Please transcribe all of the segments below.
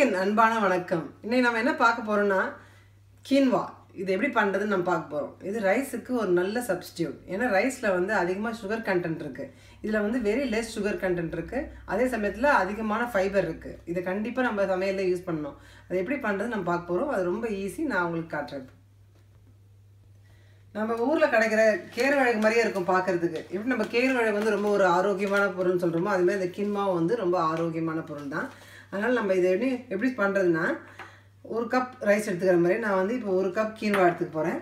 அனைவருக்கும் என் அன்பான வணக்கம். இன்னைக்கு நம்ம என்ன பார்க்க போறோம்னா கீன்வா. இது எப்படி பண்றதுன்னு நம்ம பார்க்க போறோம். இது ரைஸுக்கு ஒரு நல்ல சப்ஸ்டிடியூட். ஏன்னா ரைஸ்ல வந்து அதிகமாக சுகர் கண்டென்ட் இருக்கு. இதுல வந்து வெரி லெஸ் சுகர் கண்டென்ட் இருக்கு. அதே சமயத்தில் அதிகமான ஃபைபர் இருக்கு. இதை கண்டிப்பாக நம்ம சமையலில் யூஸ் பண்ணணும். அது எப்படி பண்றது நம்ம பார்க்க போறோம். அது ரொம்ப ஈஸி. நான் உங்களுக்கு காட்டுறேன். நம்ம ஊரில் கிடைக்கிற கேழ்வரகு மாதிரியே இருக்கும் பார்க்கறதுக்கு. எப்படி நம்ம கேழ்வரகு வந்து ரொம்ப ஒரு ஆரோக்கியமான பொருள்னு சொல்கிறோமோ அதுமாதிரி இந்த கின்மாவும் வந்து ரொம்ப ஆரோக்கியமான பொருள் தான். அதனால் நம்ம இதை எப்படி பண்ணுறதுன்னா, ஒரு கப் ரைஸ் எடுத்துக்கிற மாதிரி நான் வந்து இப்போ ஒரு கப் கீன்வா எடுத்துக்க போகிறேன்.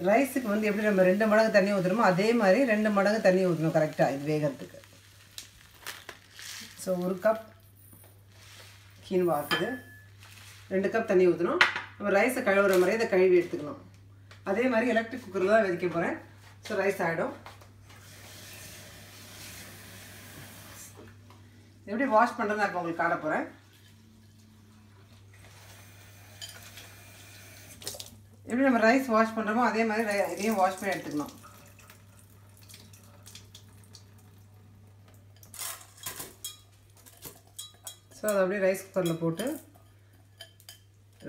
ரைஸுக்கு வந்து எப்படி நம்ம 2 மடங்கு தண்ணி ஊற்றுறோமோ அதே மாதிரி 2 மடங்கு தண்ணி ஊற்றணும் கரெக்டாக இது வேகிறதுக்கு. ஸோ ஒரு கப் கீன்வா இருக்குது, 2 கப் தண்ணி ஊற்றணும். நம்ம ரைஸை கழுவுற மாதிரி இதை கழுவி எடுத்துக்கணும். அதே மாதிரி எலக்ட்ரிக் குக்கரில் தான் வெதிக்க போகிறேன். ஸோ ரைஸ் ஆகிடும். எப்படி வாஷ் பண்ணுறது நான் உங்களுக்கு காட்ட போகிறேன். எப்படி நம்ம ரைஸ் வாஷ் பண்ணுறோமோ அதே மாதிரி இதையும் வாஷ் பண்ணி எடுத்துக்கணும். ஸோ அதை அப்படியே ரைஸ் குக்கரில் போட்டு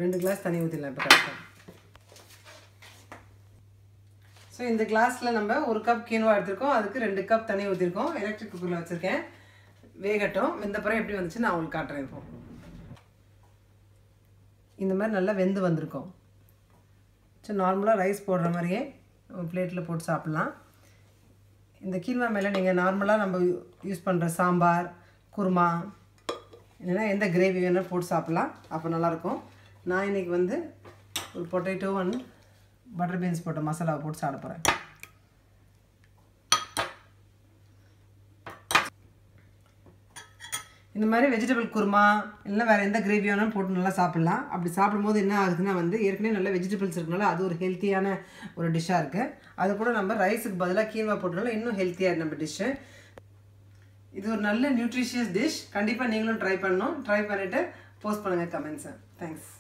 2 கிளாஸ் தண்ணி ஊற்றிடலாம் இப்போ கரெக்டாக. ஸோ இந்த கிளாஸில் நம்ம ஒரு கப் கீன்வா எடுத்துருக்கோம், அதுக்கு 2 கப் தண்ணி ஊற்றிருக்கோம். எலக்ட்ரிக் குக்கரில் வச்சுருக்கேன், வேகட்டும். இந்த பிறகு எப்படி வந்துச்சு நான் உங்களுக்கு காட்டுறேன். இப்போ இந்த மாதிரி நல்லா வெந்து வந்திருக்கும். ஸோ நார்மலாக ரைஸ் போடுற மாதிரியே பிளேட்டில் போட்டு சாப்பிட்லாம். இந்த கீன்வா மேலே நீங்கள் நார்மலாக நம்ம யூஸ் பண்ணுற சாம்பார், குருமா, இல்லைன்னா எந்த கிரேவி வேணாலும் போட்டு சாப்பிட்லாம். அப்போ நல்லாயிருக்கும். நான் இன்றைக்கி வந்து ஒரு பொட்டேட்டோ அண்ட் பட்டர் பீன்ஸ் போட்ட மசாலாவை போட்டு சாப்பிட போகிறேன். இந்த மாதிரி வெஜிடபிள் குருமா இல்லைனா வேறு எந்த கிரேவி வேணாலும் போட்டு நல்லா சாப்பிட்லாம். அப்படி சாப்பிடும்போது என்ன ஆகுதுன்னா வந்து ஏற்கனவே நல்ல வெஜிடபிள்ஸ் இருக்கனால அது ஒரு ஹெல்த்தியான ஒரு டிஷ்ஷாக இருக்குது. அது கூட நம்ம ரைஸுக்கு பதிலாக கீன்வா போட்டனால இன்னும் ஹெல்த்தியாக நம்ம டிஷ்ஷு. இது ஒரு நல்ல நியூட்ரிஷியஸ் டிஷ். கண்டிப்பாக நீங்களும் ட்ரை பண்ணணும். ட்ரை பண்ணிவிட்டு போஸ்ட் பண்ணுங்கள் கமெண்ட்ஸை. தேங்க்ஸ்.